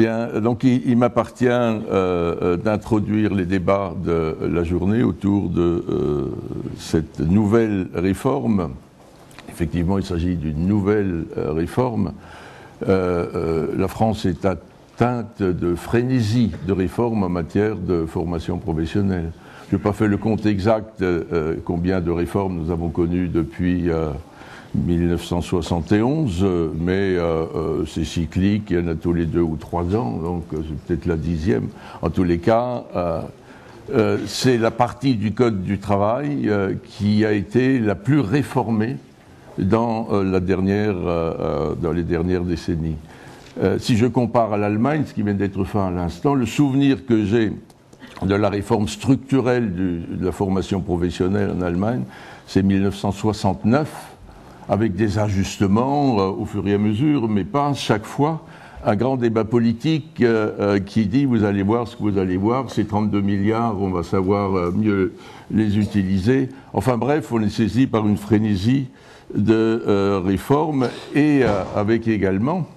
Bien, donc il m'appartient d'introduire les débats de la journée autour de cette nouvelle réforme. Effectivement, il s'agit d'une nouvelle réforme. La France est atteinte de frénésie de réforme en matière de formation professionnelle. Je n'ai pas fait le compte exact combien de réformes nous avons connues depuis 1971, mais c'est cyclique, il y en a tous les 2 ou 3 ans, donc c'est peut-être la 10e. En tous les cas, c'est la partie du Code du travail qui a été la plus réformée dans les dernières décennies. Si je compare à l'Allemagne, ce qui vient d'être fait à l'instant, le souvenir que j'ai de la réforme structurelle de la formation professionnelle en Allemagne, c'est 1969, avec des ajustements au fur et à mesure, mais pas chaque fois un grand débat politique qui dit vous allez voir ce que vous allez voir, ces 32 milliards, on va savoir mieux les utiliser. Enfin bref, on est saisi par une frénésie de réforme et avec également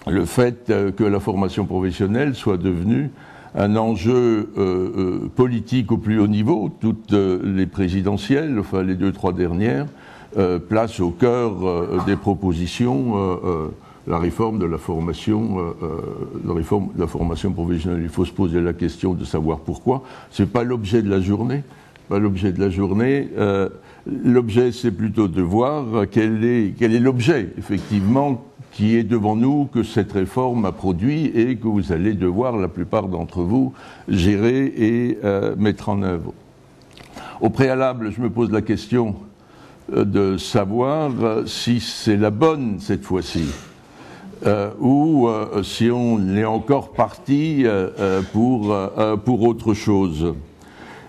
le fait que la formation professionnelle soit devenue un enjeu politique au plus haut niveau. Toutes les présidentielles, enfin les 2-3 dernières, place au cœur des propositions la réforme de la formation, professionnelle. Il faut se poser la question de savoir pourquoi. C'est pas l'objet de la journée. L'objet, c'est plutôt de voir quel est l'objet, effectivement, qui est devant nous, que cette réforme a produit et que vous allez devoir, la plupart d'entre vous, gérer et mettre en œuvre. Au préalable, je me pose la question de savoir si c'est la bonne cette fois-ci, ou si on est encore parti pour autre chose.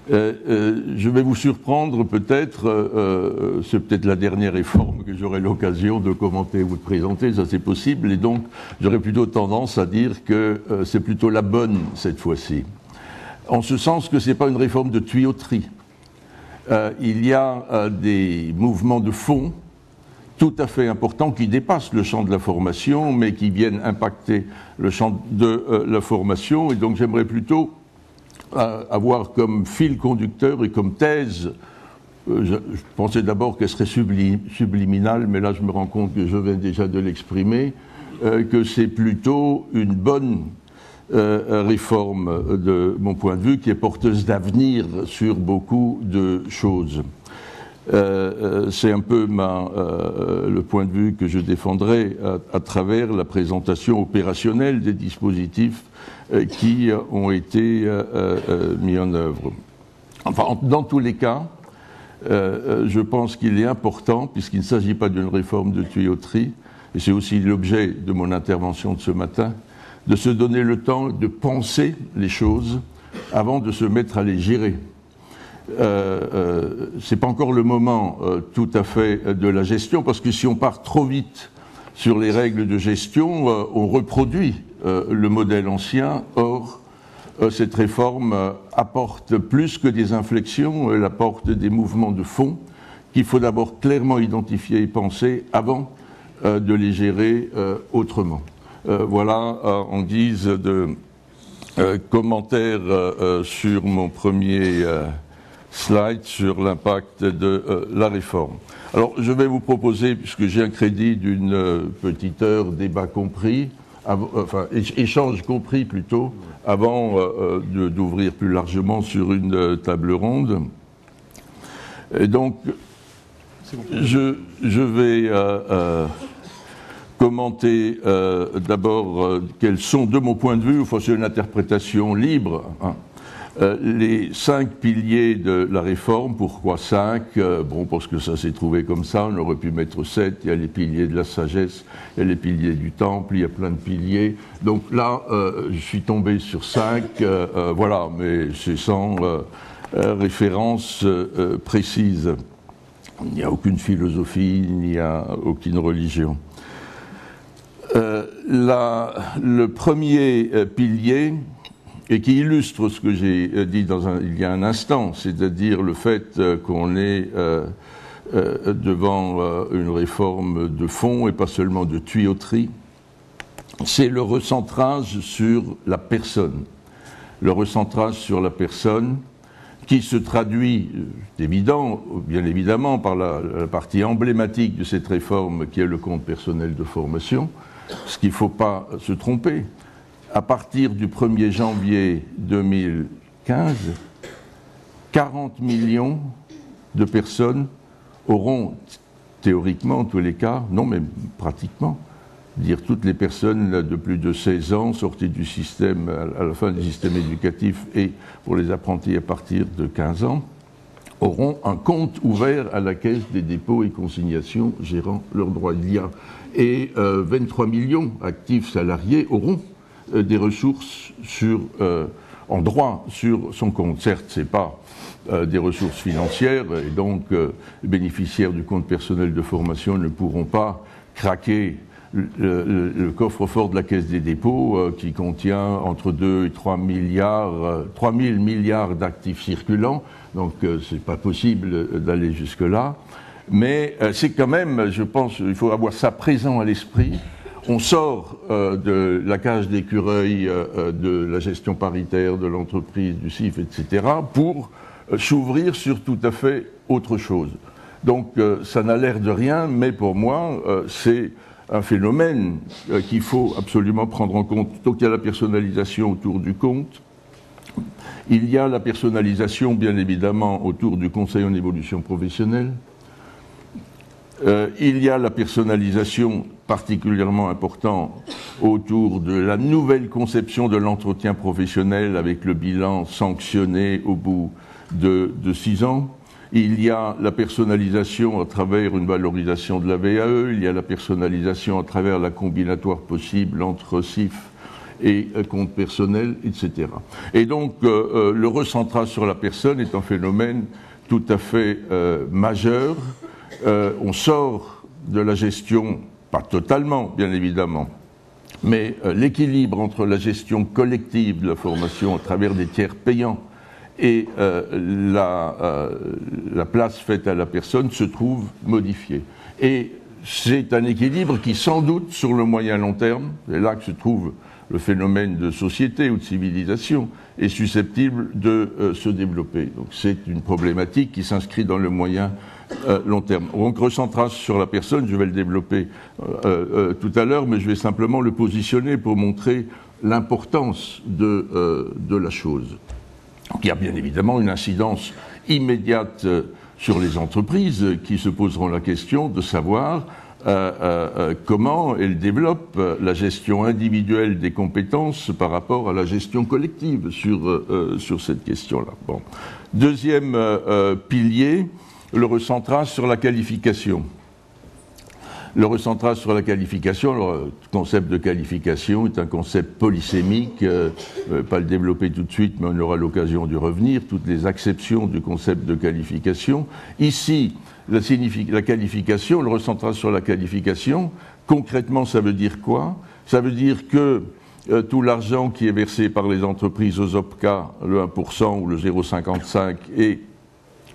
Je vais vous surprendre peut-être, c'est peut-être la dernière réforme que j'aurai l'occasion de commenter ou de présenter, ça c'est possible, et donc j'aurais plutôt tendance à dire que c'est plutôt la bonne cette fois-ci. En ce sens que ce n'est pas une réforme de tuyauterie. Il y a des mouvements de fond tout à fait importants qui dépassent le champ de la formation, mais qui viennent impacter le champ de la formation, et donc j'aimerais plutôt avoir comme fil conducteur et comme thèse, je pensais d'abord qu'elle serait subliminale, mais là je me rends compte que je viens déjà de l'exprimer, que c'est plutôt une bonne réforme de mon point de vue, qui est porteuse d'avenir sur beaucoup de choses. C'est un peu le point de vue que je défendrai à travers la présentation opérationnelle des dispositifs qui ont été mis en œuvre. Enfin, dans tous les cas, je pense qu'il est important, puisqu'il ne s'agit pas d'une réforme de tuyauterie, et c'est aussi l'objet de mon intervention de ce matin, de se donner le temps de penser les choses avant de se mettre à les gérer. C'est pas encore le moment tout à fait de la gestion, parce que si on part trop vite sur les règles de gestion, on reproduit le modèle ancien. Or, cette réforme apporte plus que des inflexions, elle apporte des mouvements de fond qu'il faut d'abord clairement identifier et penser avant de les gérer autrement. Voilà en guise de commentaire sur mon premier slide sur l'impact de la réforme. Alors, je vais vous proposer, puisque j'ai un crédit d'une petite heure, débat compris, enfin, échange compris plutôt, avant d'ouvrir plus largement sur une table ronde. Et donc, je vais commenter d'abord quels sont, de mon point de vue, enfin c'est une interprétation libre, hein, les 5 piliers de la réforme. Pourquoi 5 ? Bon, parce que ça s'est trouvé comme ça, on aurait pu mettre 7, il y a les piliers de la sagesse, il y a les piliers du temple, il y a plein de piliers. Donc là, je suis tombé sur 5, voilà, mais c'est sans référence précise. Il n'y a aucune philosophie, il n'y a aucune religion. Le premier pilier, et qui illustre ce que j'ai dit il y a un instant, c'est-à-dire le fait qu'on est devant une réforme de fond et pas seulement de tuyauterie, c'est le recentrage sur la personne. Le recentrage sur la personne qui se traduit, évident, bien évidemment, par la partie emblématique de cette réforme qui est le compte personnel de formation, ce qu'il ne faut pas se tromper. À partir du 1er janvier 2015, 40 millions de personnes auront, théoriquement en tous les cas, non mais pratiquement, dire toutes les personnes de plus de 16 ans sorties du système, à la fin du système éducatif et pour les apprentis à partir de 15 ans, auront un compte ouvert à la Caisse des dépôts et consignations gérant leurs droits. Il y a, et 23 millions actifs salariés auront des ressources en droit sur son compte. Certes, ce n'est pas des ressources financières, et donc les bénéficiaires du compte personnel de formation ne pourront pas craquer le coffre-fort de la Caisse des dépôts qui contient entre 2 et 3 milliards, 3 000 milliards d'actifs circulants, donc c'est pas possible d'aller jusque-là. Mais c'est quand même, je pense, il faut avoir ça présent à l'esprit. On sort de la cage d'écureuil de la gestion paritaire de l'entreprise, du CIF, etc., pour s'ouvrir sur tout à fait autre chose. Donc ça n'a l'air de rien, mais pour moi, c'est un phénomène qu'il faut absolument prendre en compte. Donc il y a la personnalisation autour du compte, il y a la personnalisation bien évidemment autour du conseil en évolution professionnelle, il y a la personnalisation particulièrement importante autour de la nouvelle conception de l'entretien professionnel avec le bilan sanctionné au bout de 6 ans. Il y a la personnalisation à travers une valorisation de la VAE, il y a la personnalisation à travers la combinatoire possible entre CIF et compte personnel, etc. Et donc, le recentrage sur la personne est un phénomène tout à fait majeur. On sort de la gestion, pas totalement, bien évidemment, mais l'équilibre entre la gestion collective de la formation à travers des tiers payants et la place faite à la personne se trouve modifiée. Et c'est un équilibre qui, sans doute, sur le moyen long terme, c'est là que se trouve le phénomène de société ou de civilisation, est susceptible de se développer. Donc c'est une problématique qui s'inscrit dans le moyen long terme. Donc recentrage sur la personne, je vais le développer tout à l'heure, mais je vais simplement le positionner pour montrer l'importance de la chose. Il y a bien évidemment une incidence immédiate sur les entreprises qui se poseront la question de savoir comment elles développent la gestion individuelle des compétences par rapport à la gestion collective sur cette question-là. Bon. Deuxième pilier, le recentrage sur la qualification. Le recentrage sur la qualification, le concept de qualification est un concept polysémique, pas le développer tout de suite, mais on aura l'occasion d'y revenir, toutes les acceptions du concept de qualification. Ici, la qualification, le recentrage sur la qualification, concrètement, ça veut dire quoi? Ça veut dire que tout l'argent qui est versé par les entreprises aux OPCA, le 1% ou le 0,55, est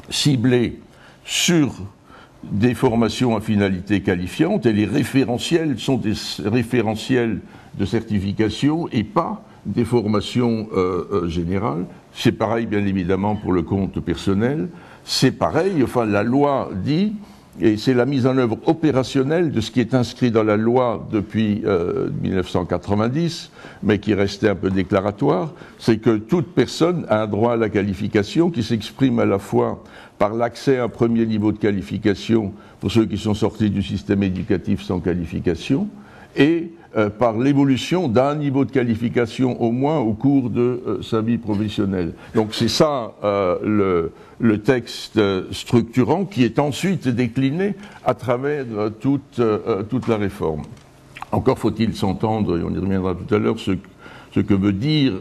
ciblé sur des formations à finalité qualifiante, et les référentiels sont des référentiels de certification et pas des formations générales. C'est pareil, bien évidemment, pour le compte personnel. C'est pareil, enfin, la loi dit, et c'est la mise en œuvre opérationnelle de ce qui est inscrit dans la loi depuis 1990, mais qui restait un peu déclaratoire, c'est que toute personne a un droit à la qualification qui s'exprime à la fois par l'accès à un premier niveau de qualification pour ceux qui sont sortis du système éducatif sans qualification, et par l'évolution d'un niveau de qualification au moins au cours de sa vie professionnelle. Donc c'est ça le texte structurant qui est ensuite décliné à travers toute la réforme. Encore faut-il s'entendre, et on y reviendra tout à l'heure, ce que veut dire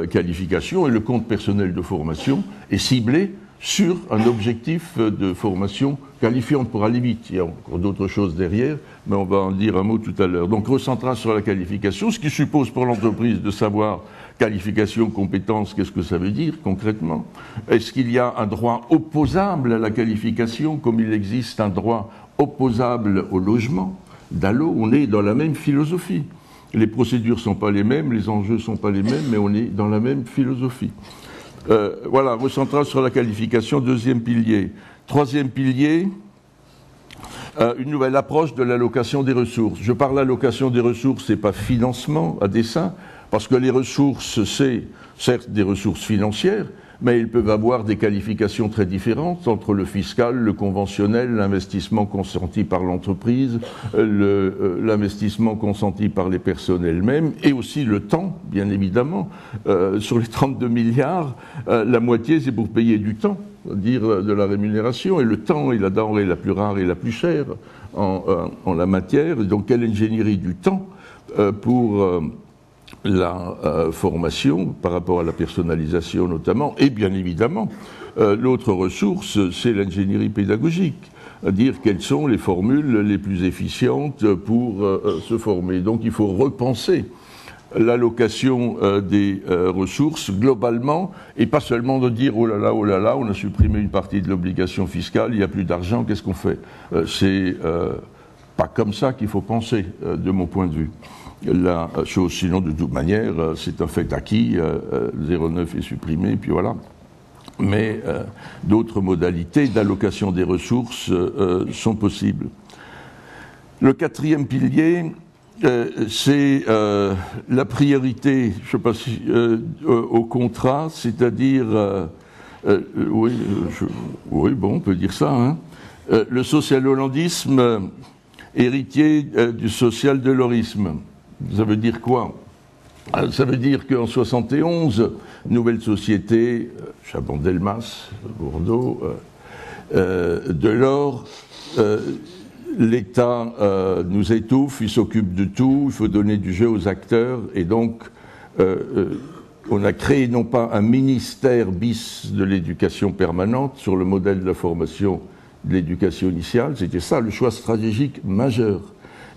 qualification, et le compte personnel de formation est ciblé sur un objectif de formation qualifiante pour aller vite. Il y a encore d'autres choses derrière, mais on va en dire un mot tout à l'heure. Donc recentrage sur la qualification, ce qui suppose pour l'entreprise de savoir qualification, compétence, qu'est-ce que ça veut dire concrètement? Est-ce qu'il y a un droit opposable à la qualification comme il existe un droit opposable au logement? Dallo, on est dans la même philosophie. les procédures ne sont pas les mêmes, les enjeux ne sont pas les mêmes, mais on est dans la même philosophie. Voilà, recentrage sur la qualification, deuxième pilier. Troisième pilier, une nouvelle approche de l'allocation des ressources. Je parle d'allocation des ressources, ce n'est pas financement à dessein, parce que les ressources, c'est certes des ressources financières, mais ils peuvent avoir des qualifications très différentes entre le fiscal, le conventionnel, l'investissement consenti par l'entreprise, l'investissement consenti par les personnes elles-mêmes, et aussi le temps, bien évidemment. Sur les 32 milliards, la moitié, c'est pour payer du temps, c'est-à-dire de la rémunération, et le temps est la denrée la plus rare et la plus chère en la matière. Donc, quelle ingénierie du temps pour la formation par rapport à la personnalisation notamment, et bien évidemment, l'autre ressource, c'est l'ingénierie pédagogique, à dire quelles sont les formules les plus efficientes pour se former. Donc il faut repenser l'allocation des ressources globalement, et pas seulement de dire oh là là, on a supprimé une partie de l'obligation fiscale, il n'y a plus d'argent, qu'est-ce qu'on fait? C'est pas comme ça qu'il faut penser, de mon point de vue. La chose, sinon de toute manière, c'est un fait acquis, 09 est supprimé, puis voilà. Mais d'autres modalités d'allocation des ressources sont possibles. Le quatrième pilier, c'est la priorité, je sais pas si, au contrat, c'est-à-dire, oui, bon, on peut dire ça, hein, le social-hollandisme héritier du social-delorisme. Ça veut dire quoi? Ça veut dire qu'en 71, nouvelle société, Chaban-Delmas, Bordeaux, Delors, l'État nous étouffe, il s'occupe de tout, il faut donner du jeu aux acteurs, et donc on a créé non pas un ministère bis de l'éducation permanente sur le modèle de la formation de l'éducation initiale, c'était ça le choix stratégique majeur.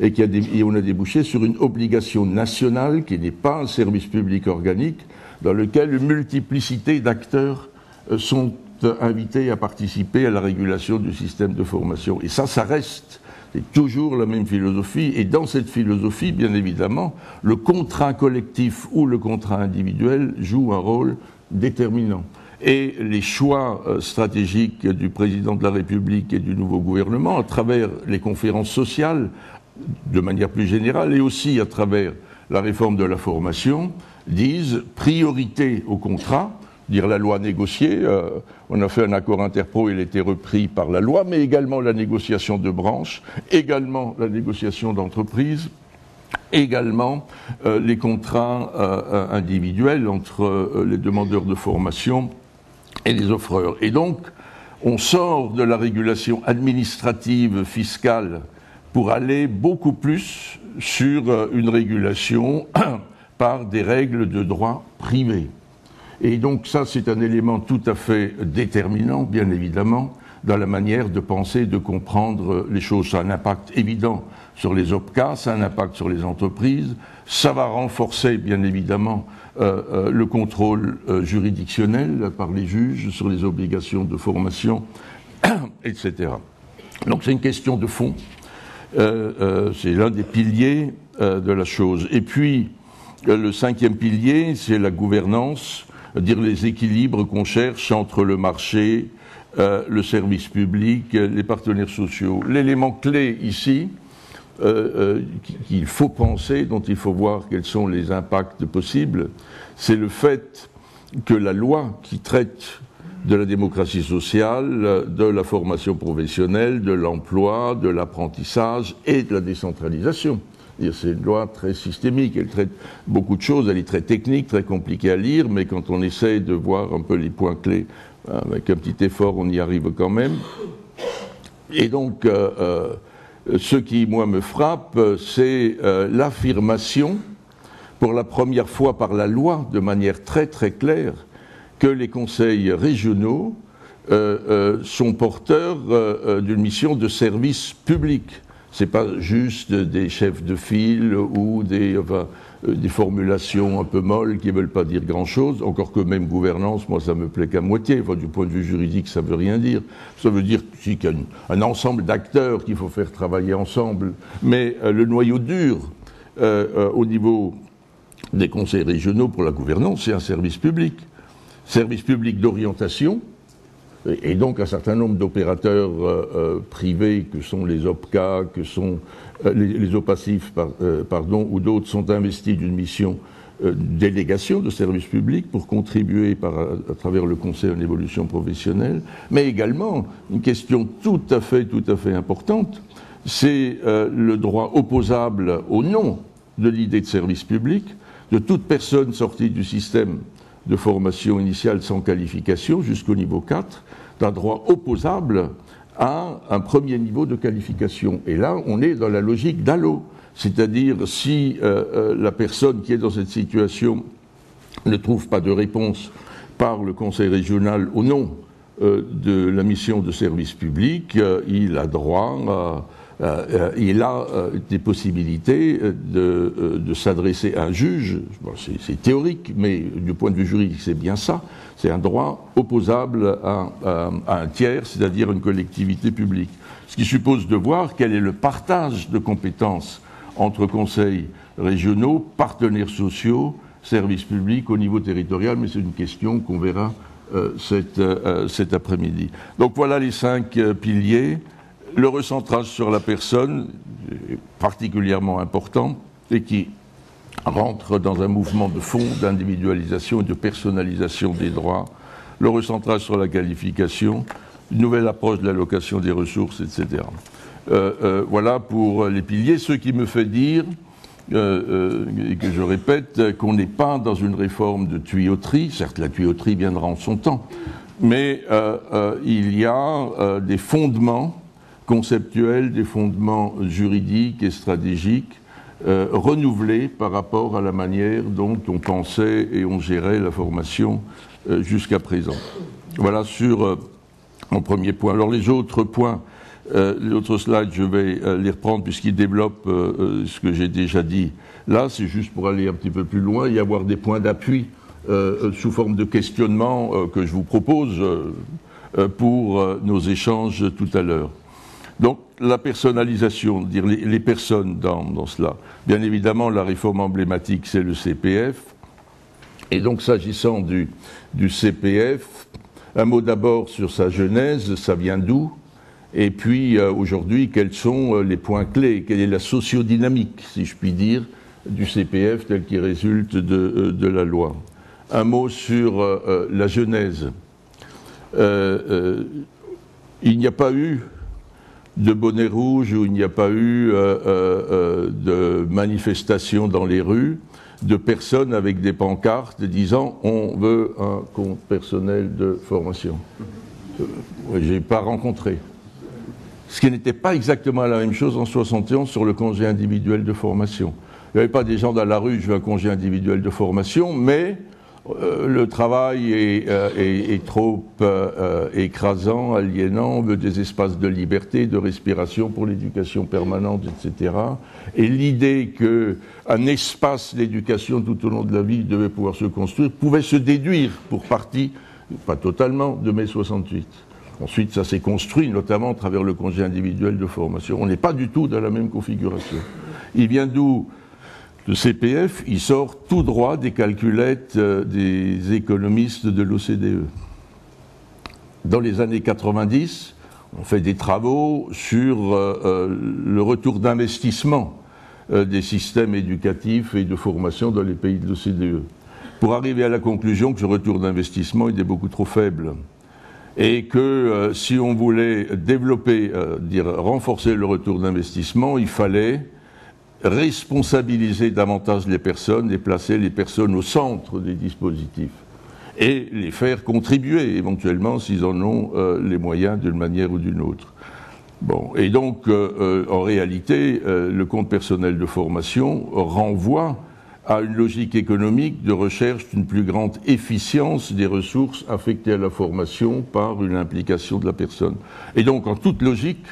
Et on a débouché sur une obligation nationale qui n'est pas un service public organique, dans lequel une multiplicité d'acteurs sont invités à participer à la régulation du système de formation. Et ça reste, c'est toujours la même philosophie, et dans cette philosophie, bien évidemment, le contrat collectif ou le contrat individuel joue un rôle déterminant. Et les choix stratégiques du président de la République et du nouveau gouvernement, à travers les conférences sociales, de manière plus générale, et aussi à travers la réforme de la formation, disent priorité au contrat, dire la loi négociée, on a fait un accord interpro, il a été repris par la loi, mais également la négociation de branche, également la négociation d'entreprise, également les contrats individuels entre les demandeurs de formation et les offreurs. Et donc, on sort de la régulation administrative fiscale pour aller beaucoup plus sur une régulation par des règles de droit privé. Et donc ça, c'est un élément tout à fait déterminant, bien évidemment, dans la manière de penser, de comprendre les choses. Ça a un impact évident sur les OPCA, ça a un impact sur les entreprises, ça va renforcer, bien évidemment, le contrôle juridictionnel par les juges sur les obligations de formation, etc. Donc c'est une question de fond. C'est l'un des piliers de la chose. Et puis, le cinquième pilier, c'est la gouvernance, c'est-à-dire les équilibres qu'on cherche entre le marché, le service public, les partenaires sociaux. L'élément clé ici, qu'il faut penser, dont il faut voir quels sont les impacts possibles, c'est le fait que la loi qui traite de la démocratie sociale, de la formation professionnelle, de l'emploi, de l'apprentissage et de la décentralisation. C'est une loi très systémique, elle traite beaucoup de choses, elle est très technique, très compliquée à lire, mais quand on essaie de voir un peu les points clés, avec un petit effort, on y arrive quand même. Et donc, ce qui, moi, me frappe, c'est l'affirmation, pour la première fois par la loi, de manière très très claire, que les conseils régionaux sont porteurs d'une mission de service public. Ce n'est pas juste des chefs de file ou des formulations un peu molles qui ne veulent pas dire grand-chose, encore que même gouvernance, moi ça me plaît qu'à moitié, enfin, du point de vue juridique ça ne veut rien dire. Ça veut dire qu'il y a un ensemble d'acteurs qu'il faut faire travailler ensemble, mais le noyau dur au niveau des conseils régionaux pour la gouvernance, c'est un service public d'orientation, et donc un certain nombre d'opérateurs privés que sont les OPCA, que sont les OPACIF, ou d'autres sont investis d'une mission délégation de service public pour contribuer à travers le conseil à une évolution professionnelle, mais également une question tout à fait importante, c'est le droit opposable au nom de l'idée de service public de toute personne sortie du système de formation initiale sans qualification jusqu'au niveau 4, d'un droit opposable à un premier niveau de qualification. Et là, on est dans la logique d'ALLO. C'est-à-dire, si la personne qui est dans cette situation ne trouve pas de réponse par le conseil régional au nom de la mission de service public, il a droit il a des possibilités de s'adresser à un juge. Bon, c'est théorique, mais du point de vue juridique, c'est bien ça. C'est un droit opposable à un tiers, c'est-à-dire une collectivité publique. Ce qui suppose de voir quel est le partage de compétences entre conseils régionaux, partenaires sociaux, services publics au niveau territorial, mais c'est une question qu'on verra cet après-midi. Donc voilà les 5 piliers. Le recentrage sur la personne est particulièrement important et qui rentre dans un mouvement de fond d'individualisation et de personnalisation des droits. Le recentrage sur la qualification, une nouvelle approche de l'allocation des ressources, etc. Voilà pour les piliers, ce qui me fait dire, et que je répète, qu'on n'est pas dans une réforme de tuyauterie. Certes, la tuyauterie viendra en son temps, mais il y a des fondements conceptuels, des fondements juridiques et stratégiques renouvelés par rapport à la manière dont on pensait et on gérait la formation jusqu'à présent. Voilà sur mon premier point. Alors les autres points, les autres slides, je vais les reprendre puisqu'ils développent ce que j'ai déjà dit. Là, c'est juste pour aller un petit peu plus loin, y avoir des points d'appui sous forme de questionnement que je vous propose pour nos échanges tout à l'heure. Donc, la personnalisation, dire les personnes dans cela. Bien évidemment, la réforme emblématique, c'est le CPF. Et donc, s'agissant du CPF, un mot d'abord sur sa genèse, ça vient d'où? Et puis, aujourd'hui, quels sont les points clés? Quelle est la sociodynamique, si je puis dire, du CPF tel qu'il résulte de la loi? Un mot sur la genèse. Il n'y a pas eu de bonnet rouge, où il n'y a pas eu de manifestations dans les rues, de personnes avec des pancartes disant « on veut un compte personnel de formation ». Je n'ai pas rencontré. Ce qui n'était pas exactement la même chose en 71 sur le congé individuel de formation. Il n'y avait pas des gens dans la rue « je veux un congé individuel de formation », mais le travail est trop écrasant, aliénant, on veut des espaces de liberté, de respiration pour l'éducation permanente, etc. Et l'idée qu'un espace d'éducation tout au long de la vie devait pouvoir se construire pouvait se déduire pour partie, pas totalement, de mai 68. Ensuite, ça s'est construit, notamment à travers le congé individuel de formation. On n'est pas du tout dans la même configuration. Il vient d'où? Le CPF, il sort tout droit des calculettes des économistes de l'OCDE. Dans les années 90, on fait des travaux sur le retour d'investissement des systèmes éducatifs et de formation dans les pays de l'OCDE, pour arriver à la conclusion que ce retour d'investissement était beaucoup trop faible. Et que si on voulait développer, renforcer le retour d'investissement, il fallait responsabiliser davantage les personnes et placer les personnes au centre des dispositifs et les faire contribuer éventuellement s'ils en ont les moyens d'une manière ou d'une autre. Bon, et donc en réalité le compte personnel de formation renvoie à une logique économique de recherche d'une plus grande efficience des ressources affectées à la formation par une implication de la personne. Et donc en toute logique,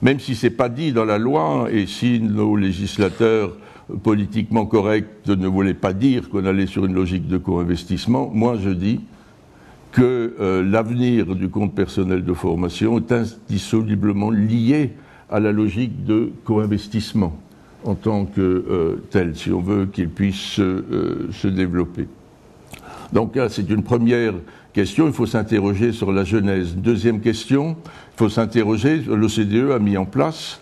même si ce n'est pas dit dans la loi, et si nos législateurs politiquement corrects ne voulaient pas dire qu'on allait sur une logique de co-investissement, moi je dis que l'avenir du compte personnel de formation est indissolublement lié à la logique de co-investissement en tant que tel, si on veut qu'il puisse se développer. Donc là, c'est une première question, il faut s'interroger sur la genèse. Deuxième question, il faut s'interroger, l'OCDE a mis en place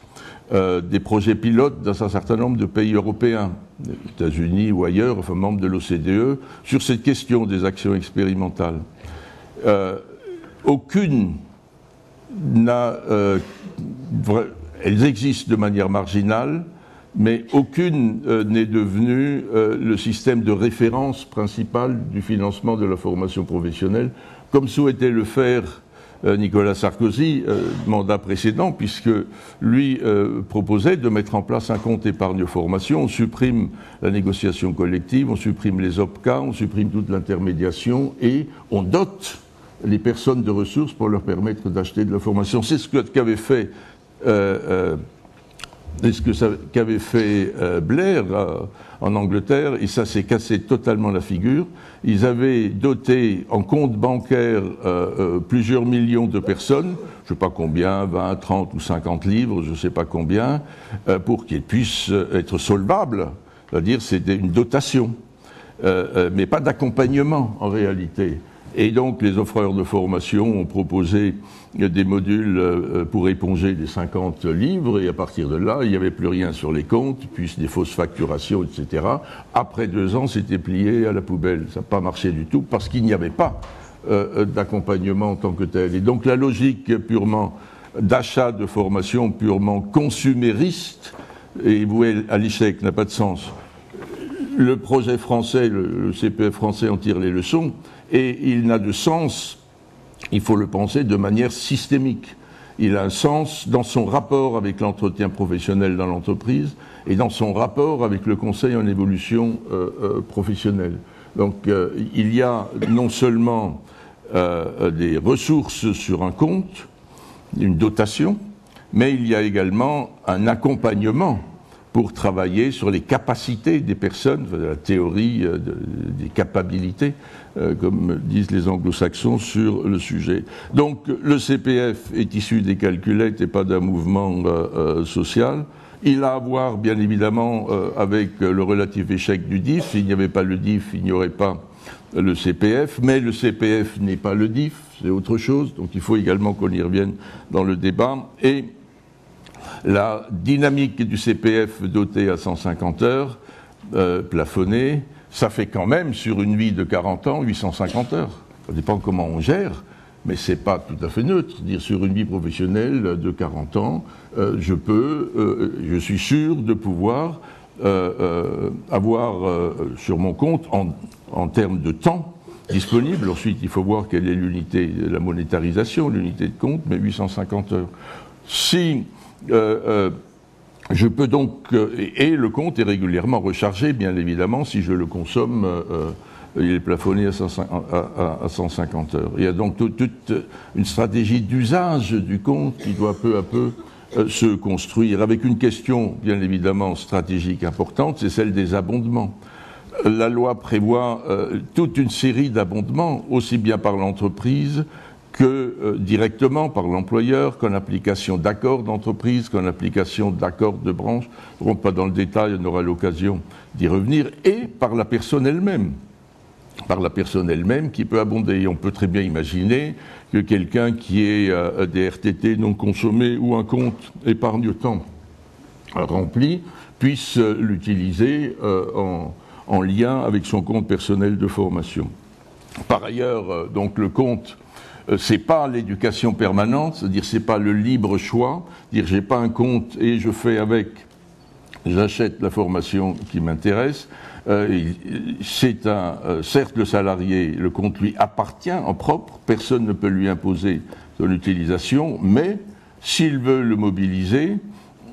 des projets pilotes dans un certain nombre de pays européens, les États-Unis ou ailleurs, enfin membres de l'OCDE, sur cette question des actions expérimentales. Aucune n'a... elles existent de manière marginale, mais aucune n'est devenue le système de référence principal du financement de la formation professionnelle, comme souhaitait le faire Nicolas Sarkozy, mandat précédent, puisque lui proposait de mettre en place un compte épargne-formation. On supprime la négociation collective, on supprime les OPCA, on supprime toute l'intermédiation et on dote les personnes de ressources pour leur permettre d'acheter de la formation. C'est ce qu'avait fait... qu'avait fait Blair en Angleterre, et ça s'est cassé totalement la figure. Ils avaient doté en compte bancaire plusieurs millions de personnes, je ne sais pas combien, 20, 30 ou 50 livres, je ne sais pas combien, pour qu'ils puissent être solvables, c'est-à-dire c'était une dotation, mais pas d'accompagnement en réalité. Et donc les offreurs de formation ont proposé des modules pour éponger les 50 livres, et à partir de là, il n'y avait plus rien sur les comptes, puis des fausses facturations, etc. Après 2 ans, c'était plié à la poubelle. Ça n'a pas marché du tout, parce qu'il n'y avait pas d'accompagnement en tant que tel. Et donc la logique purement d'achat de formation, purement consumériste, et vouée à l'échec, n'a pas de sens. Le projet français, le CPF français en tire les leçons, et il n'a de sens, il faut le penser, de manière systémique. Il a un sens dans son rapport avec l'entretien professionnel dans l'entreprise et dans son rapport avec le conseil en évolution professionnelle. Donc il y a non seulement des ressources sur un compte, une dotation, mais il y a également un accompagnement pour travailler sur les capacités des personnes, la théorie des capacités, comme disent les anglo-saxons sur le sujet. Donc le CPF est issu des calculettes et pas d'un mouvement social. Il a à voir, bien évidemment, avec le relatif échec du DIF. S'il n'y avait pas le DIF, il n'y aurait pas le CPF, mais le CPF n'est pas le DIF, c'est autre chose, donc il faut également qu'on y revienne dans le débat. Et la dynamique du CPF doté à 150 heures, plafonnée, ça fait quand même, sur une vie de 40 ans, 850 heures. Ça dépend comment on gère, mais c'est pas tout à fait neutre. Dire sur une vie professionnelle de 40 ans, je suis sûr de pouvoir avoir sur mon compte, en termes de temps disponible, ensuite il faut voir quelle est l'unité, la monétarisation, l'unité de compte, mais 850 heures. Si je peux donc, et le compte est régulièrement rechargé, bien évidemment, si je le consomme, il est plafonné à 150 heures. Il y a donc toute une stratégie d'usage du compte qui doit peu à peu se construire, avec une question, bien évidemment, stratégique importante, c'est celle des abondements. La loi prévoit toute une série d'abondements, aussi bien par l'entreprise que directement par l'employeur, qu'en application d'accords d'entreprise, qu'en application d'accords de branche. On ne rentre pas dans le détail, on aura l'occasion d'y revenir, et par la personne elle-même. Par la personne elle-même qui peut abonder. Et on peut très bien imaginer que quelqu'un qui ait des RTT non consommés ou un compte épargne-temps rempli puisse l'utiliser en lien avec son compte personnel de formation. Par ailleurs, donc le compte, c'est pas l'éducation permanente, c'est-à-dire c'est pas le libre choix, dire j'ai pas un compte et je fais avec, j'achète la formation qui m'intéresse. C'est certes le salarié, le compte lui appartient en propre, personne ne peut lui imposer son utilisation, mais s'il veut le mobiliser,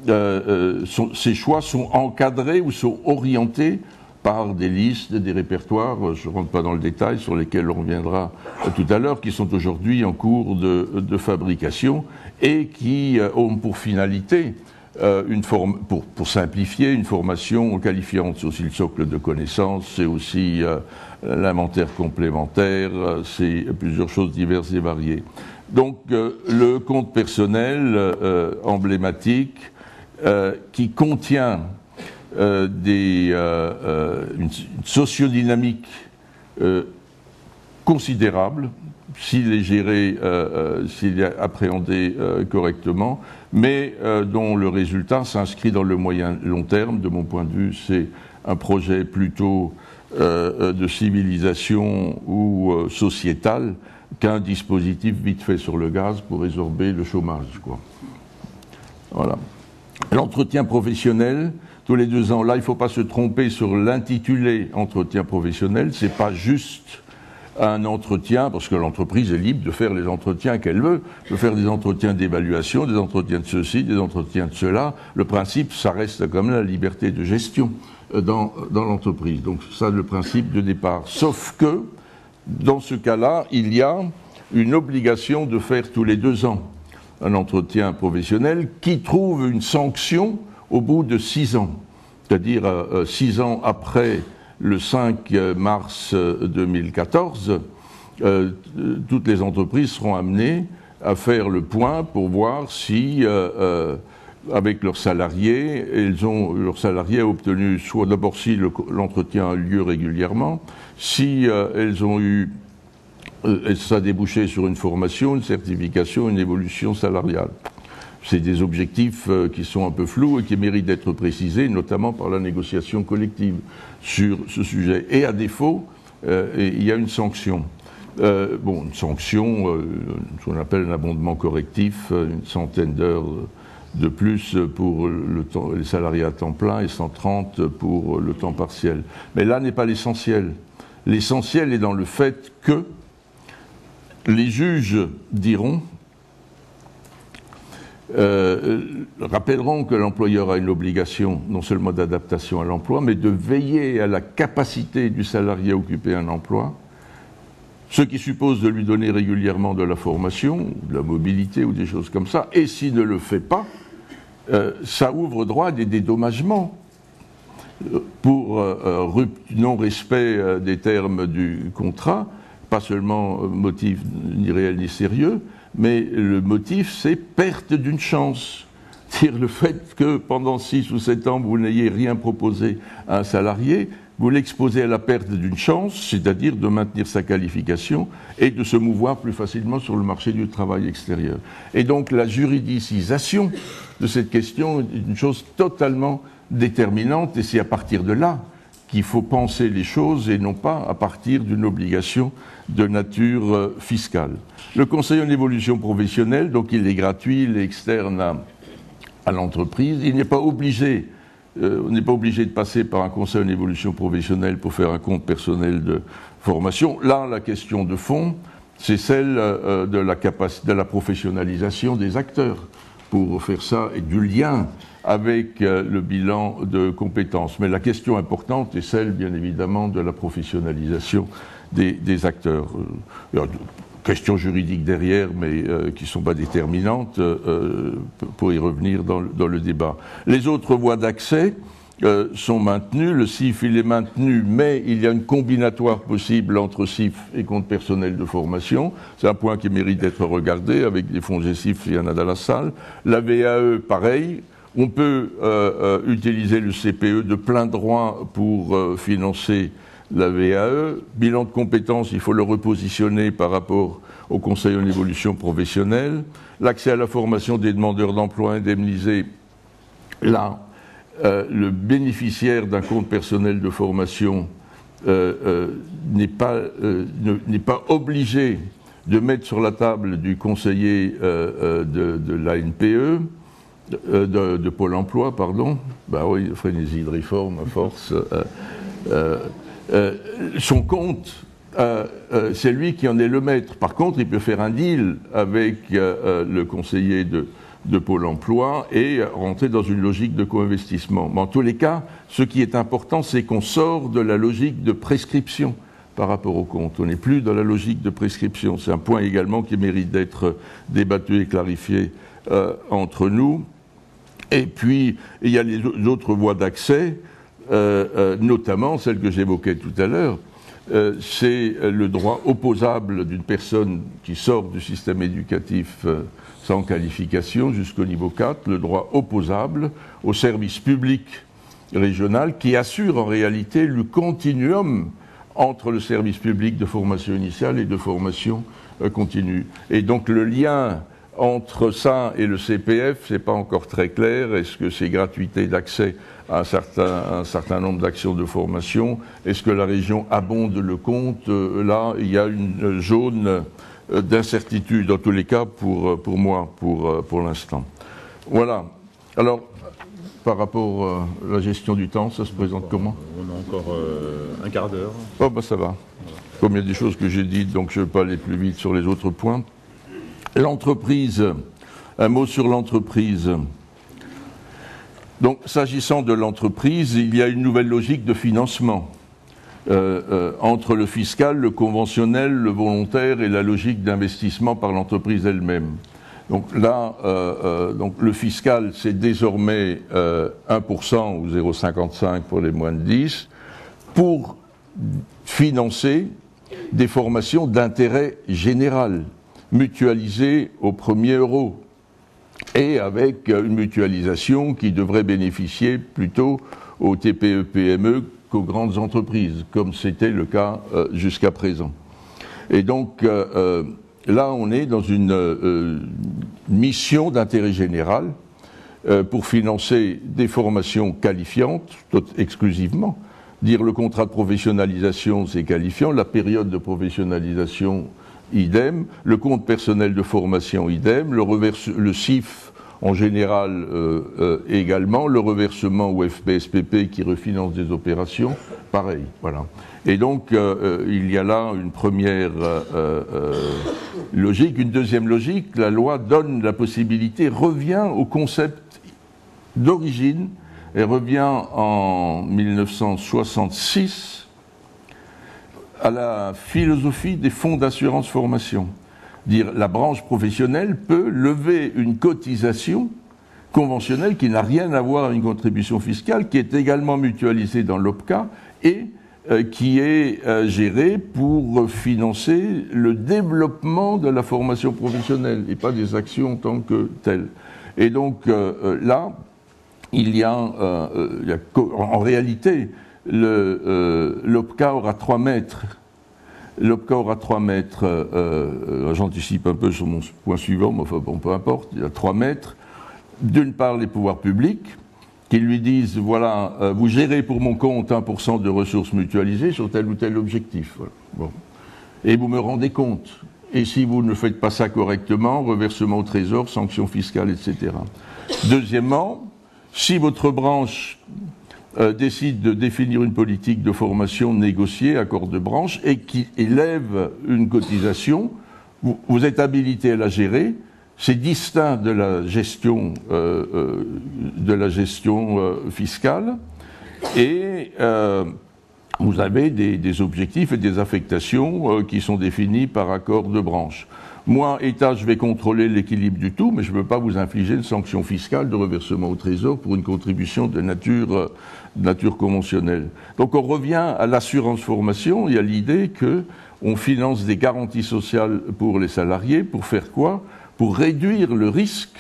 ses choix sont encadrés ou sont orientés par des listes, des répertoires, je ne rentre pas dans le détail, sur lesquels on reviendra tout à l'heure, qui sont aujourd'hui en cours de fabrication et qui ont pour finalité, pour simplifier, une formation qualifiante. C'est aussi le socle de connaissances, c'est aussi l'inventaire complémentaire, c'est plusieurs choses diverses et variées. Donc le compte personnel emblématique qui contient une sociodynamique considérable, s'il est géré, s'il est appréhendé correctement, mais dont le résultat s'inscrit dans le moyen long terme. De mon point de vue, c'est un projet plutôt de civilisation ou sociétal qu'un dispositif vite fait sur le gaz pour résorber le chômage, quoi. Voilà. L'entretien professionnel, tous les 2 ans, là, il ne faut pas se tromper sur l'intitulé entretien professionnel, c'est pas juste un entretien, parce que l'entreprise est libre de faire les entretiens qu'elle veut, de faire des entretiens d'évaluation, des entretiens de ceci, des entretiens de cela. Le principe, ça reste comme la liberté de gestion dans l'entreprise. Donc ça, le principe de départ. Sauf que, dans ce cas-là, il y a une obligation de faire tous les 2 ans un entretien professionnel qui trouve une sanction au bout de 6 ans. C'est-à-dire 6 ans après le 5 mars 2014, toutes les entreprises seront amenées à faire le point pour voir si, avec leurs salariés, leurs salariés ont obtenu, soit d'abord si l'entretien a eu lieu régulièrement, si elles ont eu, ça a débouché sur une formation, une certification, une évolution salariale. C'est des objectifs qui sont un peu flous et qui méritent d'être précisés, notamment par la négociation collective sur ce sujet. Et à défaut, il y a une sanction. Une sanction, ce qu'on appelle un abondement correctif, une centaine d'heures de plus pour les salariés à temps plein et 130 pour le temps partiel. Mais là n'est pas l'essentiel. L'essentiel est dans le fait que les juges diront, rappelleront que l'employeur a une obligation non seulement d'adaptation à l'emploi, mais de veiller à la capacité du salarié à occuper un emploi, ce qui suppose de lui donner régulièrement de la formation, de la mobilité ou des choses comme ça, et s'il ne le fait pas, ça ouvre droit à des dédommagements pour non-respect des termes du contrat, pas seulement motif ni réel ni sérieux, mais le motif, c'est perte d'une chance. C'est-à-dire le fait que pendant 6 ou 7 ans, vous n'ayez rien proposé à un salarié, vous l'exposez à la perte d'une chance, c'est-à-dire de maintenir sa qualification et de se mouvoir plus facilement sur le marché du travail extérieur. Et donc la juridicisation de cette question est une chose totalement déterminante, et c'est à partir de là qu'il faut penser les choses et non pas à partir d'une obligation de nature fiscale. Le conseil en évolution professionnelle, donc il est gratuit, il est externe à l'entreprise, il n'est pas obligé, on n'est pas obligé de passer par un conseil en évolution professionnelle pour faire un compte personnel de formation. Là, la question de fond, c'est celle de la professionnalisation des acteurs pour faire ça, et du lien avec le bilan de compétences. Mais la question importante est celle, bien évidemment, de la professionnalisation des acteurs. Il y a questions juridiques derrière, mais qui ne sont pas déterminantes, pour y revenir dans le débat. Les autres voies d'accès sont maintenues. Le CIF, il est maintenu, mais il y a une combinatoire possible entre CIF et compte personnel de formation. C'est un point qui mérite d'être regardé avec des fonds GESIF, il y en a dans la salle. La VAE, pareil. On peut utiliser le CPE de plein droit pour financer la VAE. Bilan de compétences, il faut le repositionner par rapport au Conseil en évolution professionnelle. L'accès à la formation des demandeurs d'emploi indemnisés, là, le bénéficiaire d'un compte personnel de formation n'est pas obligé de mettre sur la table du conseiller de l'ANPE, de Pôle emploi, pardon. Ben oui, frénésie de réforme à force. Son compte, c'est lui qui en est le maître. Par contre, il peut faire un deal avec le conseiller de Pôle emploi et rentrer dans une logique de co-investissement. Mais en tous les cas, ce qui est important, c'est qu'on sort de la logique de prescription par rapport au compte. On n'est plus dans la logique de prescription. C'est un point également qui mérite d'être débattu et clarifié entre nous. Et puis, il y a les autres voies d'accès, notamment celle que j'évoquais tout à l'heure, c'est le droit opposable d'une personne qui sort du système éducatif sans qualification jusqu'au niveau 4, le droit opposable au service public régional qui assure en réalité le continuum entre le service public de formation initiale et de formation continue. Et donc le lien entre ça et le CPF, c'est pas encore très clair. Est-ce que c'est gratuité d'accès à un certain nombre d'actions de formation? Est-ce que la région abonde le compte? Là, il y a une zone d'incertitude, en tous les cas, pour moi, pour l'instant. Voilà. Alors, par rapport à la gestion du temps, ça se présente comment? On a encore un quart d'heure. Oh, bah ça va. Comme il y a des choses que j'ai dites, donc je ne vais pas aller plus vite sur les autres points. L'entreprise, un mot sur l'entreprise. Donc, s'agissant de l'entreprise, il y a une nouvelle logique de financement entre le fiscal, le conventionnel, le volontaire et la logique d'investissement par l'entreprise elle-même. Donc là, donc le fiscal, c'est désormais 1% ou 0,55 pour les moins de 10, pour financer des formations d'intérêt général, mutualisées au premier euro, et avec une mutualisation qui devrait bénéficier plutôt aux TPE-PME qu'aux grandes entreprises, comme c'était le cas jusqu'à présent. Et donc, là, on est dans une mission d'intérêt général pour financer des formations qualifiantes, exclusivement. Dire le contrat de professionnalisation, c'est qualifiant, la période de professionnalisation, idem, le compte personnel de formation, idem, le CIF, en général également, le reversement au FPSPP qui refinance des opérations, pareil, voilà. Et donc, il y a là une première logique. Une deuxième logique, la loi donne la possibilité, revient au concept d'origine, et revient en 1966 à la philosophie des fonds d'assurance formation. Dire la branche professionnelle peut lever une cotisation conventionnelle qui n'a rien à voir avec une contribution fiscale, qui est également mutualisée dans l'OPCA et qui est gérée pour financer le développement de la formation professionnelle et pas des actions en tant que telles. Et donc là, il y a en réalité, l'OPCA aura 3 mètres. L'OPCA aura 3 mètres, j'anticipe un peu sur mon point suivant, mais enfin bon, peu importe, il y a 3 mètres. D'une part, les pouvoirs publics, qui lui disent, voilà, vous gérez pour mon compte 1% de ressources mutualisées sur tel ou tel objectif. Voilà. Bon. Et vous me rendez compte. Et si vous ne faites pas ça correctement, reversement au trésor, sanctions fiscales, etc. Deuxièmement, si votre branche décide de définir une politique de formation négociée, accord de branche, et qui élève une cotisation, vous êtes habilité à la gérer. C'est distinct de la gestion, fiscale, et vous avez des objectifs et des affectations qui sont définis par accord de branche. Moi, État, je vais contrôler l'équilibre du tout, mais je ne veux pas vous infliger une sanction fiscale de reversement au Trésor pour une contribution de nature conventionnelle. Donc on revient à l'assurance formation. Il y a l'idée qu'on finance des garanties sociales pour les salariés. Pour faire quoi? Pour réduire le risque,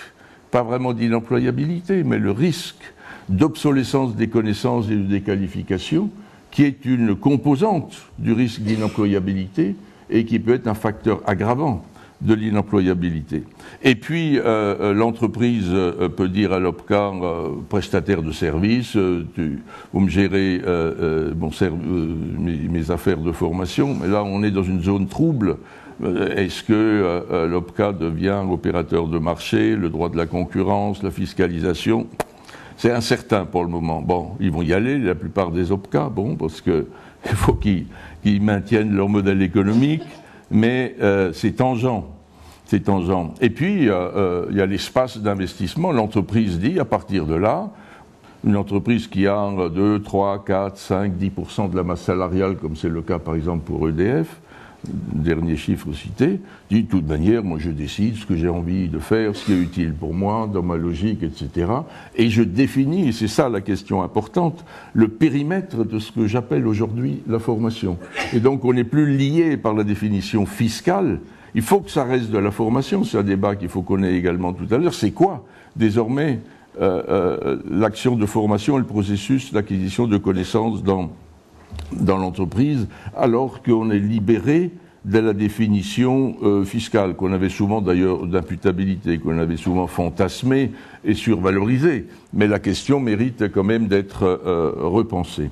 pas vraiment d'inemployabilité, mais le risque d'obsolescence des connaissances et de déqualification, qui est une composante du risque d'inemployabilité et qui peut être un facteur aggravant de l'inemployabilité. Et puis, l'entreprise peut dire à l'OPCA, prestataire de services, vous me gérez mes affaires de formation, mais là, on est dans une zone trouble. Est-ce que l'OPCA devient opérateur de marché, le droit de la concurrence, la fiscalisation? C'est incertain pour le moment. Bon, ils vont y aller, la plupart des OPCA, bon, parce qu'il faut qu'ils maintiennent leur modèle économique, mais c'est tangent. C'est tangent. Et puis, il y a l'espace d'investissement. L'entreprise dit, à partir de là, une entreprise qui a 2, 3, 4, 5, 10% de la masse salariale, comme c'est le cas par exemple pour EDF, dernier chiffre cité, dit de toute manière, moi je décide ce que j'ai envie de faire, ce qui est utile pour moi, dans ma logique, etc. Et je définis, et c'est ça la question importante, le périmètre de ce que j'appelle aujourd'hui la formation. Et donc on n'est plus lié par la définition fiscale. Il faut que ça reste de la formation, c'est un débat qu'il faut qu'on ait également tout à l'heure. C'est quoi désormais l'action de formation et le processus d'acquisition de connaissances dans l'entreprise, alors qu'on est libéré de la définition fiscale, qu'on avait souvent d'ailleurs d'imputabilité, qu'on avait souvent fantasmé et survalorisé. Mais la question mérite quand même d'être repensée.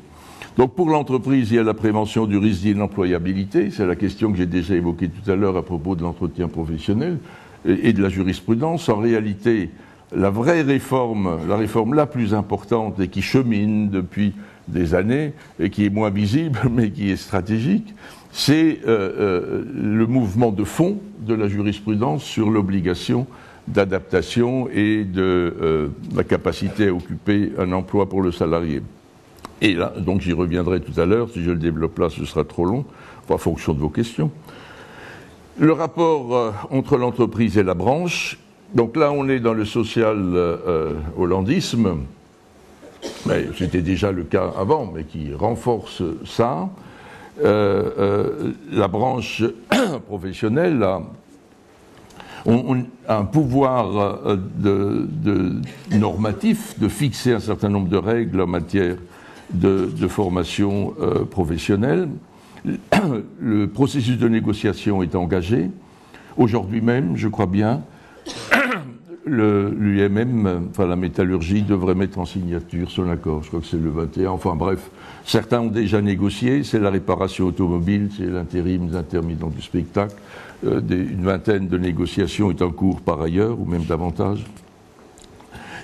Donc pour l'entreprise, il y a la prévention du risque d'inemployabilité, c'est la question que j'ai déjà évoquée tout à l'heure à propos de l'entretien professionnel et de la jurisprudence. En réalité, la vraie réforme, la réforme la plus importante et qui chemine depuis des années et qui est moins visible mais qui est stratégique, c'est le mouvement de fond de la jurisprudence sur l'obligation d'adaptation et de la capacité à occuper un emploi pour le salarié. Et là, donc j'y reviendrai tout à l'heure, si je le développe là ce sera trop long, en fonction de vos questions. Le rapport entre l'entreprise et la branche, donc là on est dans le social-hollandisme, c'était déjà le cas avant, mais qui renforce ça. La branche professionnelle a un pouvoir normatif de fixer un certain nombre de règles en matière de formation professionnelle. Le processus de négociation est engagé. Aujourd'hui même, je crois bien, l'UMM, enfin la métallurgie, devrait mettre en signature son accord. Je crois que c'est le 21. Enfin bref, certains ont déjà négocié. C'est la réparation automobile, c'est l'intérim des intermittents du spectacle. Une vingtaine de négociations est en cours par ailleurs, ou même davantage.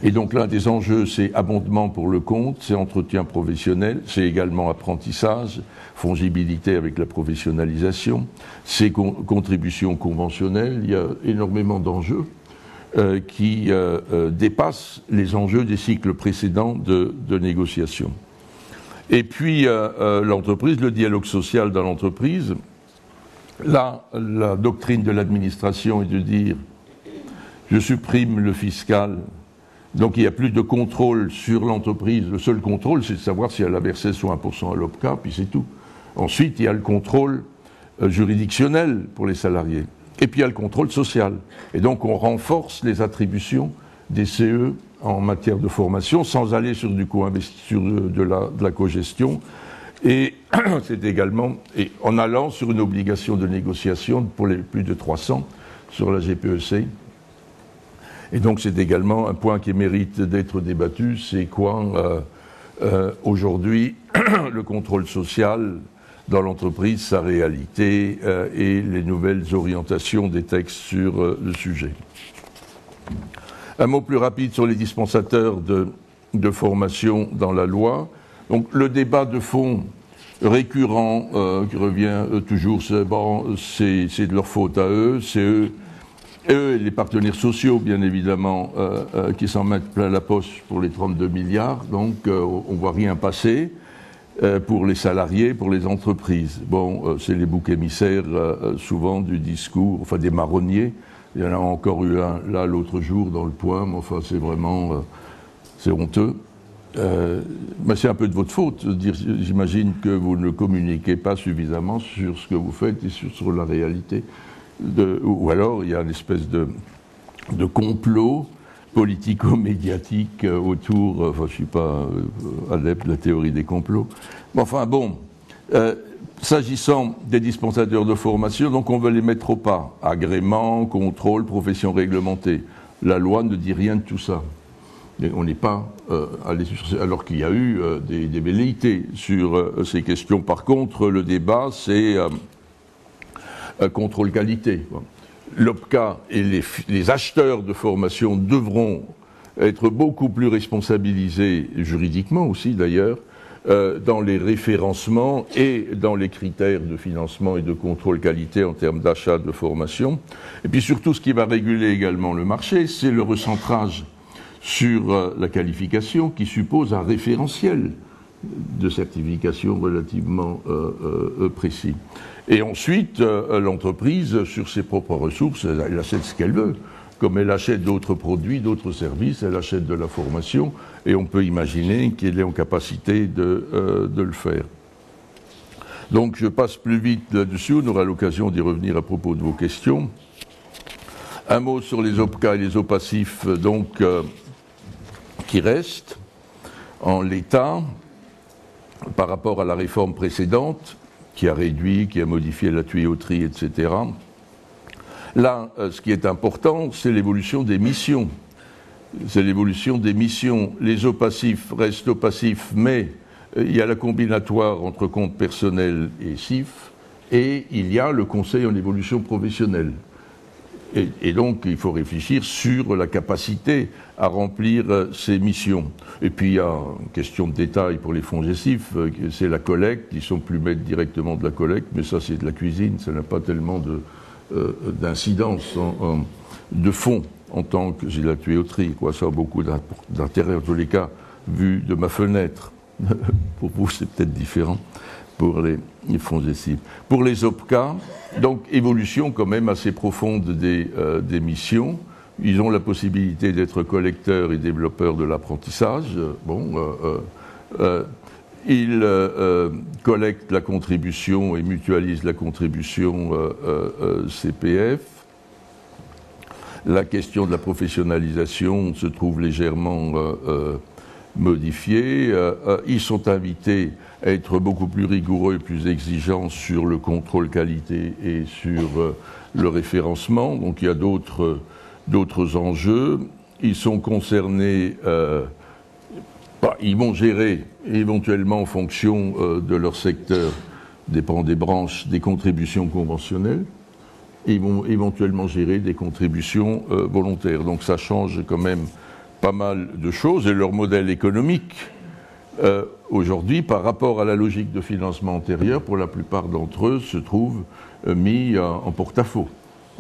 Et donc l'un des enjeux, c'est abondement pour le compte, c'est entretien professionnel, c'est également apprentissage, fongibilité avec la professionnalisation, c'est contribution conventionnelle. Il y a énormément d'enjeux qui dépassent les enjeux des cycles précédents de négociation. Et puis l'entreprise, le dialogue social dans l'entreprise, là, la doctrine de l'administration est de dire je supprime le fiscal. Donc il n'y a plus de contrôle sur l'entreprise. Le seul contrôle, c'est de savoir si elle a versé son 1% à l'OPCA, puis c'est tout. Ensuite, il y a le contrôle juridictionnel pour les salariés. Et puis il y a le contrôle social. Et donc on renforce les attributions des CE en matière de formation sans aller sur du co-investissement, de la cogestion. Et c'est également, et en allant sur une obligation de négociation pour les plus de 300 sur la GPEC. Et donc c'est également un point qui mérite d'être débattu, c'est quoi aujourd'hui le contrôle social dans l'entreprise, sa réalité et les nouvelles orientations des textes sur le sujet. Un mot plus rapide sur les dispensateurs de formation dans la loi. Donc le débat de fond récurrent qui revient toujours, c'est de leur faute à eux, c'est eux et les partenaires sociaux, bien évidemment, qui s'en mettent plein la poche pour les 32 milliards, donc on ne voit rien passer pour les salariés, pour les entreprises. Bon, c'est les boucs émissaires, souvent, du discours, enfin des marronniers. Il y en a encore eu un, là, l'autre jour, dans le Point, mais enfin, c'est vraiment... c'est honteux. Mais c'est un peu de votre faute. J'imagine que vous ne communiquez pas suffisamment sur ce que vous faites et sur la réalité. Ou alors il y a une espèce de complot politico-médiatique autour, enfin je ne suis pas adepte de la théorie des complots, mais enfin bon, s'agissant des dispensateurs de formation, donc on veut les mettre au pas, agrément, contrôle, profession réglementée. La loi ne dit rien de tout ça. Et on n'est pas allé sur, alors qu'il y a eu des velléités sur ces questions. Par contre, le débat, c'est contrôle qualité. L'OPCA et les acheteurs de formation devront être beaucoup plus responsabilisés, juridiquement aussi d'ailleurs, dans les référencements et dans les critères de financement et de contrôle qualité en termes d'achat de formation. Et puis surtout, ce qui va réguler également le marché, c'est le recentrage sur la qualification qui suppose un référentiel de certification relativement précis. Et ensuite, l'entreprise, sur ses propres ressources, elle achète ce qu'elle veut. Comme elle achète d'autres produits, d'autres services, elle achète de la formation, et on peut imaginer qu'elle est en capacité de le faire. Donc je passe plus vite là-dessus, on aura l'occasion d'y revenir à propos de vos questions. Un mot sur les OPCA et les OPACIF, donc qui reste en l'état par rapport à la réforme précédente, qui a réduit, qui a modifié la tuyauterie, etc. Là, ce qui est important, c'est l'évolution des missions. C'est l'évolution des missions. Les eaux passifs restent eaux passifs, mais il y a la combinatoire entre compte personnel et CIF, et il y a le conseil en évolution professionnelle. Et donc, il faut réfléchir sur la capacité à remplir ces missions. Et puis, il y a une question de détail pour les fonds gestifs, c'est la collecte. Ils ne sont plus maîtres directement de la collecte, mais ça, c'est de la cuisine. Ça n'a pas tellement d'incidence de fond en tant que j'ai la tuyauterie. Ça a beaucoup d'intérêt, en tous les cas, vu de ma fenêtre. Pour vous, c'est peut-être différent. Pour les fonds gestifs. Pour les OPCA, donc évolution quand même assez profonde des missions. Ils ont la possibilité d'être collecteurs et développeurs de l'apprentissage. Ils collectent la contribution et mutualisent la contribution CPF. La question de la professionnalisation se trouve légèrement modifiée. Ils sont invités à être beaucoup plus rigoureux et plus exigeants sur le contrôle qualité et sur le référencement. Donc il y a d'autres enjeux. Ils sont concernés, ils vont gérer éventuellement en fonction de leur secteur, dépend des branches, des contributions conventionnelles. Et ils vont éventuellement gérer des contributions volontaires. Donc ça change quand même pas mal de choses. Et leur modèle économique, aujourd'hui, par rapport à la logique de financement antérieure, pour la plupart d'entre eux, se trouve mis en porte-à-faux.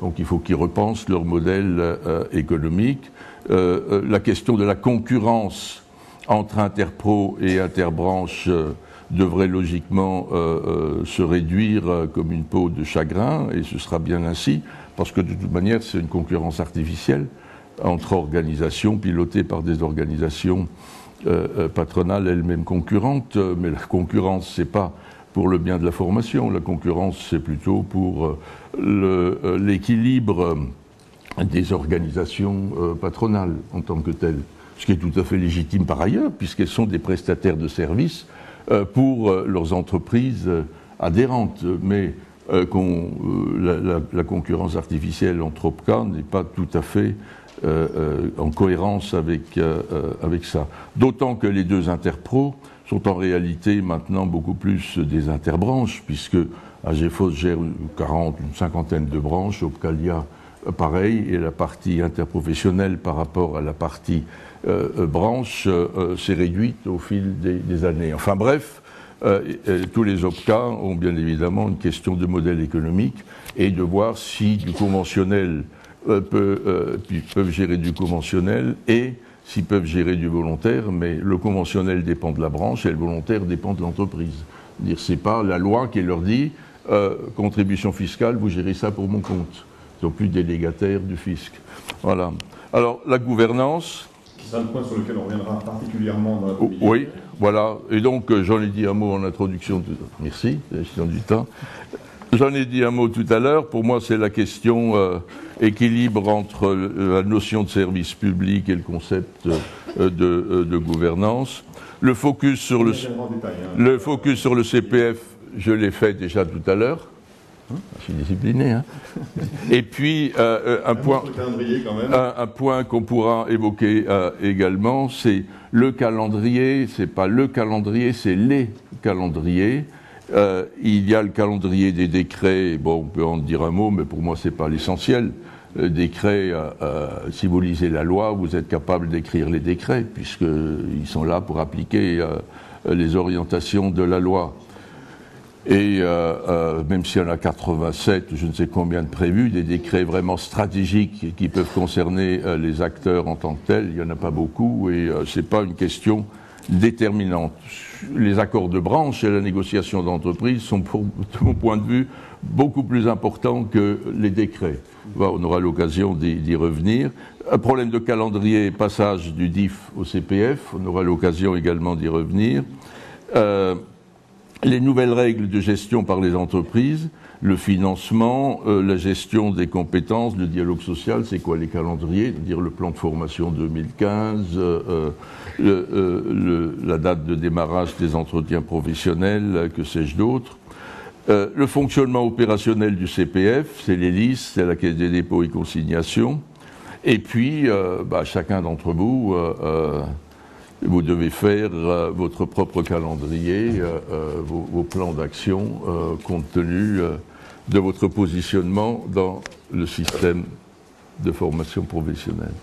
Donc il faut qu'ils repensent leur modèle économique. La question de la concurrence entre interpro et interbranche devrait logiquement se réduire comme une peau de chagrin, et ce sera bien ainsi, parce que de toute manière, c'est une concurrence artificielle entre organisations pilotées par des organisations patronales elles-mêmes concurrentes, mais la concurrence, c'est pas pour le bien de la formation, la concurrence, c'est plutôt pour l'équilibre des organisations patronales en tant que telles, ce qui est tout à fait légitime par ailleurs, puisqu'elles sont des prestataires de services pour leurs entreprises adhérentes, mais la concurrence artificielle entre OPCA n'est pas tout à fait en cohérence avec ça. D'autant que les deux interpros sont en réalité maintenant beaucoup plus des interbranches, puisque AGFOS gère une cinquantaine de branches, Opcalia pareil, et la partie interprofessionnelle par rapport à la partie branche s'est réduite au fil des années. Enfin bref, tous les OPCA ont bien évidemment une question de modèle économique et de voir si du conventionnel peuvent gérer du conventionnel et s'ils peuvent gérer du volontaire, mais le conventionnel dépend de la branche et le volontaire dépend de l'entreprise. C'est pas la loi qui leur dit contribution fiscale, vous gérez ça pour mon compte. Ils sont plus délégataires du fisc. Voilà. Alors la gouvernance. C'est un point sur lequel on reviendra particulièrement dans la publicité. Oui, voilà. Et donc j'en ai dit un mot en introduction. Merci, la gestion du temps. J'en ai dit un mot tout à l'heure. Pour moi, c'est la question équilibre entre la notion de service public et le concept de gouvernance. Le focus sur le focus sur le CPF, je l'ai fait déjà tout à l'heure. Je suis discipliné. Hein. Et puis un point qu'on pourra évoquer également, c'est le calendrier. C'est pas le calendrier, c'est les calendriers. Il y a le calendrier des décrets, bon, on peut en dire un mot, mais pour moi, c'est pas l'essentiel. Décrets, si vous lisez la loi, vous êtes capable d'écrire les décrets, puisqu'ils sont là pour appliquer les orientations de la loi. Et même s'il y en a 87, je ne sais combien de prévus, des décrets vraiment stratégiques qui peuvent concerner les acteurs en tant que tels, il n'y en a pas beaucoup, et c'est pas une question déterminante. Les accords de branche et la négociation d'entreprise sont, de mon point de vue, beaucoup plus importants que les décrets. On aura l'occasion d'y revenir. Un problème de calendrier, passage du DIF au CPF, on aura l'occasion également d'y revenir. les nouvelles règles de gestion par les entreprises, le financement, la gestion des compétences, le dialogue social, c'est quoi les calendriers, c'est-à-dire le plan de formation 2015, la date de démarrage des entretiens professionnels, que sais-je d'autre. Le fonctionnement opérationnel du CPF, c'est les listes, c'est la Caisse des dépôts et consignations. Et puis, chacun d'entre vous, vous devez faire votre propre calendrier, vos plans d'action, compte tenu de votre positionnement dans le système de formation professionnelle.